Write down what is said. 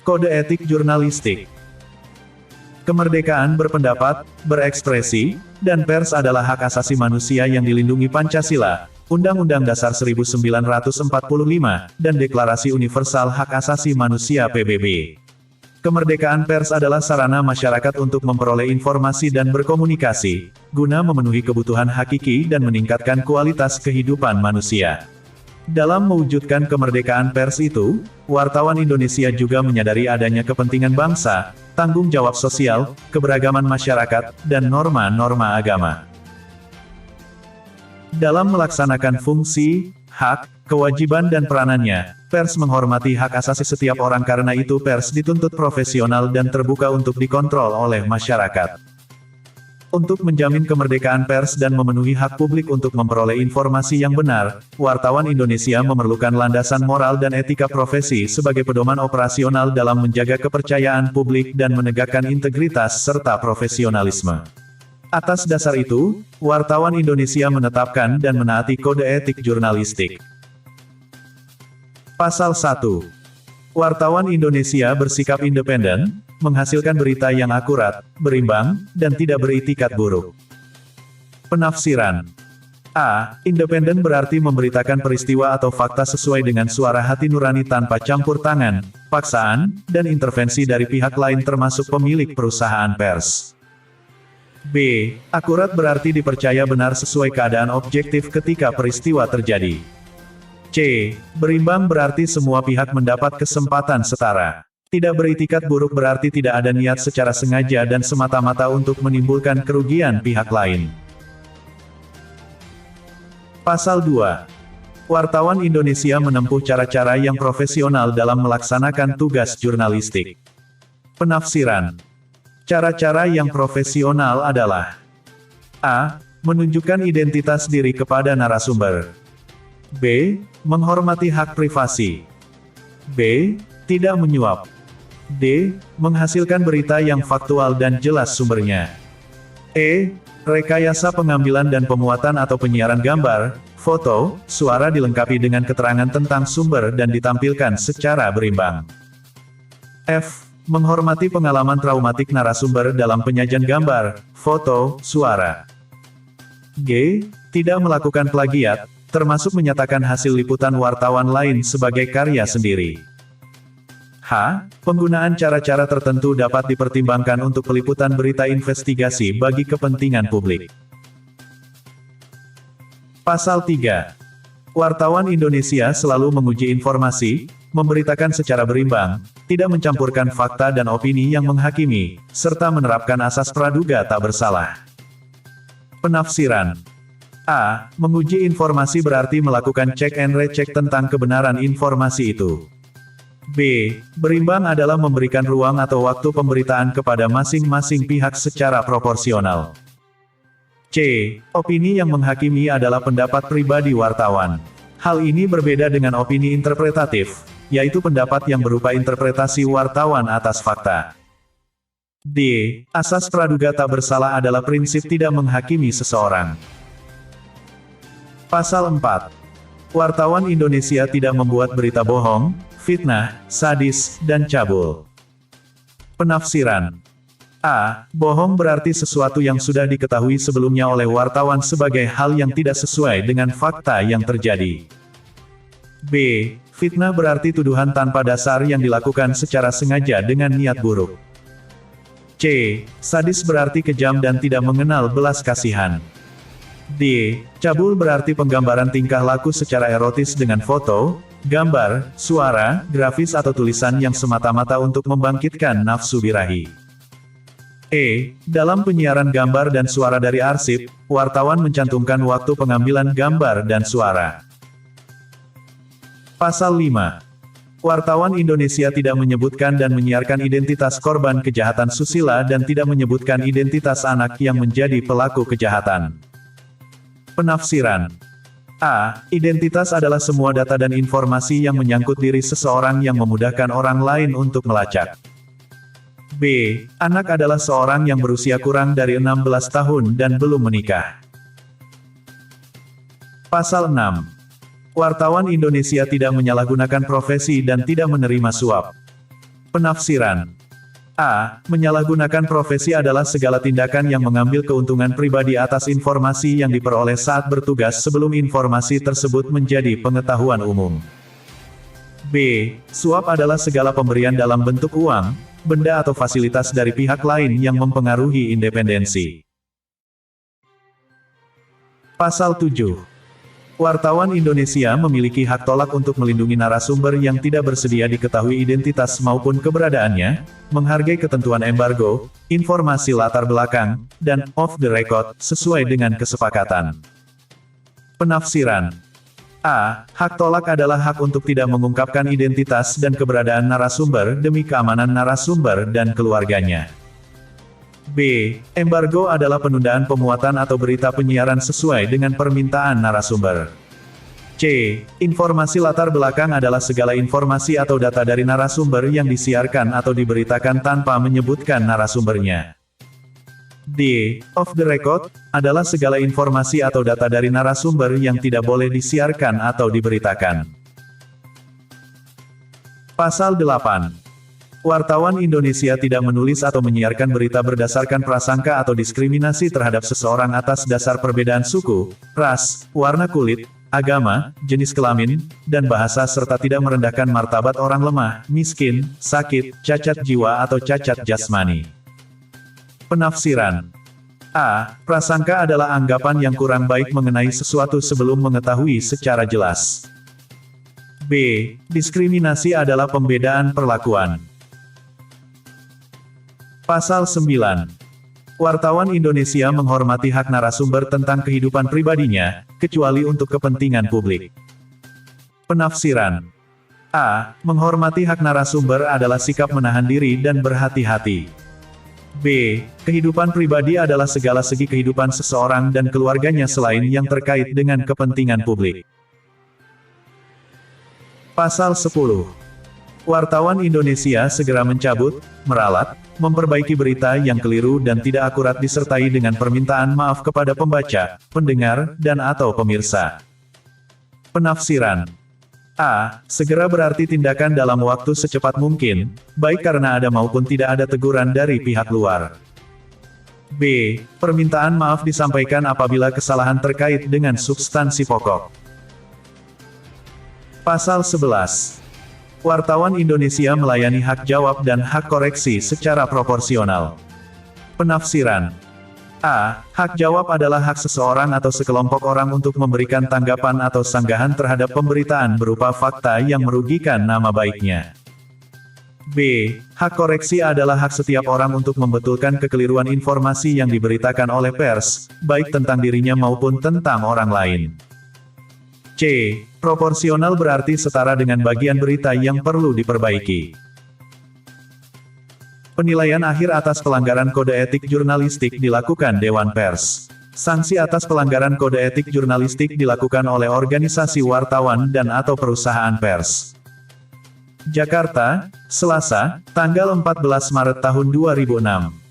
Kode etik jurnalistik. Kemerdekaan berpendapat, berekspresi, dan pers adalah hak asasi manusia yang dilindungi Pancasila, Undang-Undang Dasar 1945, dan Deklarasi Universal Hak Asasi Manusia PBB. Kemerdekaan pers adalah sarana masyarakat untuk memperoleh informasi dan berkomunikasi, guna memenuhi kebutuhan hakiki dan meningkatkan kualitas kehidupan manusia. Dalam mewujudkan kemerdekaan pers itu, wartawan Indonesia juga menyadari adanya kepentingan bangsa, tanggung jawab sosial, keberagaman masyarakat, dan norma-norma agama. Dalam melaksanakan fungsi, hak, kewajiban dan peranannya, pers menghormati hak asasi setiap orang karena itu pers dituntut profesional dan terbuka untuk dikontrol oleh masyarakat. Untuk menjamin kemerdekaan pers dan memenuhi hak publik untuk memperoleh informasi yang benar, wartawan Indonesia memerlukan landasan moral dan etika profesi sebagai pedoman operasional dalam menjaga kepercayaan publik dan menegakkan integritas serta profesionalisme. Atas dasar itu, wartawan Indonesia menetapkan dan menaati kode etik jurnalistik. Pasal 1. Wartawan Indonesia bersikap independen, menghasilkan berita yang akurat, berimbang, dan tidak beritikat buruk. Penafsiran. A. Independen berarti memberitakan peristiwa atau fakta sesuai dengan suara hati nurani tanpa campur tangan, paksaan, dan intervensi dari pihak lain termasuk pemilik perusahaan pers. B. Akurat berarti dipercaya benar sesuai keadaan objektif ketika peristiwa terjadi. C. Berimbang berarti semua pihak mendapat kesempatan setara. Tidak beritikat buruk berarti tidak ada niat secara sengaja dan semata-mata untuk menimbulkan kerugian pihak lain. Pasal 2. Wartawan Indonesia menempuh cara-cara yang profesional dalam melaksanakan tugas jurnalistik. Penafsiran. Cara-cara yang profesional adalah: A. Menunjukkan identitas diri kepada narasumber. B. Menghormati hak privasi. B. Tidak menyuap. D. Menghasilkan berita yang faktual dan jelas sumbernya. E. Rekayasa pengambilan dan pemuatan atau penyiaran gambar, foto, suara dilengkapi dengan keterangan tentang sumber dan ditampilkan secara berimbang. F. Menghormati pengalaman traumatik narasumber dalam penyajian gambar, foto, suara. G. Tidak melakukan plagiat, termasuk menyatakan hasil liputan wartawan lain sebagai karya sendiri. H. Penggunaan cara-cara tertentu dapat dipertimbangkan untuk peliputan berita investigasi bagi kepentingan publik. Pasal 3. Wartawan Indonesia selalu menguji informasi, memberitakan secara berimbang, tidak mencampurkan fakta dan opini yang menghakimi, serta menerapkan asas praduga tak bersalah. Penafsiran. A. Menguji informasi berarti melakukan cek and recheck tentang kebenaran informasi itu. B. Berimbang adalah memberikan ruang atau waktu pemberitaan kepada masing-masing pihak secara proporsional. C. Opini yang menghakimi adalah pendapat pribadi wartawan. Hal ini berbeda dengan opini interpretatif, yaitu pendapat yang berupa interpretasi wartawan atas fakta. D. Asas praduga tak bersalah adalah prinsip tidak menghakimi seseorang. Pasal 4. Wartawan Indonesia tidak membuat berita bohong, fitnah, sadis, dan cabul. Penafsiran. A. Bohong berarti sesuatu yang sudah diketahui sebelumnya oleh wartawan sebagai hal yang tidak sesuai dengan fakta yang terjadi. B. Fitnah berarti tuduhan tanpa dasar yang dilakukan secara sengaja dengan niat buruk. C. Sadis berarti kejam dan tidak mengenal belas kasihan. D. Cabul berarti penggambaran tingkah laku secara erotis dengan foto, gambar, suara, grafis atau tulisan yang semata-mata untuk membangkitkan nafsu birahi. E. Dalam penyiaran gambar dan suara dari arsip, wartawan mencantumkan waktu pengambilan gambar dan suara. Pasal 5. Wartawan Indonesia tidak menyebutkan dan menyiarkan identitas korban kejahatan susila dan tidak menyebutkan identitas anak yang menjadi pelaku kejahatan. Penafsiran. A. Identitas adalah semua data dan informasi yang menyangkut diri seseorang yang memudahkan orang lain untuk melacak. B. Anak adalah seorang yang berusia kurang dari 16 tahun dan belum menikah. Pasal 6. Wartawan Indonesia tidak menyalahgunakan profesi dan tidak menerima suap. Penafsiran. A. Menyalahgunakan profesi adalah segala tindakan yang mengambil keuntungan pribadi atas informasi yang diperoleh saat bertugas sebelum informasi tersebut menjadi pengetahuan umum. B. Suap adalah segala pemberian dalam bentuk uang, benda atau fasilitas dari pihak lain yang mempengaruhi independensi. Pasal 7. Wartawan Indonesia memiliki hak tolak untuk melindungi narasumber yang tidak bersedia diketahui identitas maupun keberadaannya, menghargai ketentuan embargo, informasi latar belakang, dan off the record, sesuai dengan kesepakatan. Penafsiran. A. Hak tolak adalah hak untuk tidak mengungkapkan identitas dan keberadaan narasumber demi keamanan narasumber dan keluarganya. B. Embargo adalah penundaan pemuatan atau berita penyiaran sesuai dengan permintaan narasumber. C. Informasi latar belakang adalah segala informasi atau data dari narasumber yang disiarkan atau diberitakan tanpa menyebutkan narasumbernya. D. Off the record adalah segala informasi atau data dari narasumber yang tidak boleh disiarkan atau diberitakan. Pasal 8. Wartawan Indonesia tidak menulis atau menyiarkan berita berdasarkan prasangka atau diskriminasi terhadap seseorang atas dasar perbedaan suku, ras, warna kulit, agama, jenis kelamin, dan bahasa serta tidak merendahkan martabat orang lemah, miskin, sakit, cacat jiwa atau cacat jasmani. Penafsiran. A. Prasangka adalah anggapan yang kurang baik mengenai sesuatu sebelum mengetahui secara jelas. B. Diskriminasi adalah pembedaan perlakuan. Pasal 9. Wartawan Indonesia menghormati hak narasumber tentang kehidupan pribadinya, kecuali untuk kepentingan publik. Penafsiran. A. Menghormati hak narasumber adalah sikap menahan diri dan berhati-hati. B. Kehidupan pribadi adalah segala segi kehidupan seseorang dan keluarganya selain yang terkait dengan kepentingan publik. Pasal 10. Wartawan Indonesia segera mencabut, meralat, memperbaiki berita yang keliru dan tidak akurat disertai dengan permintaan maaf kepada pembaca, pendengar, dan/atau pemirsa. Penafsiran. A. Segera berarti tindakan dalam waktu secepat mungkin, baik karena ada maupun tidak ada teguran dari pihak luar. B. Permintaan maaf disampaikan apabila kesalahan terkait dengan substansi pokok. Pasal 11. Wartawan Indonesia melayani hak jawab dan hak koreksi secara proporsional. Penafsiran. A. Hak jawab adalah hak seseorang atau sekelompok orang untuk memberikan tanggapan atau sanggahan terhadap pemberitaan berupa fakta yang merugikan nama baiknya. B. Hak koreksi adalah hak setiap orang untuk membetulkan kekeliruan informasi yang diberitakan oleh pers, baik tentang dirinya maupun tentang orang lain. C. Proporsional berarti setara dengan bagian berita yang perlu diperbaiki. Penilaian akhir atas pelanggaran kode etik jurnalistik dilakukan Dewan Pers. Sanksi atas pelanggaran kode etik jurnalistik dilakukan oleh organisasi wartawan dan/atau perusahaan pers. Jakarta, Selasa, tanggal 14 Maret tahun 2006.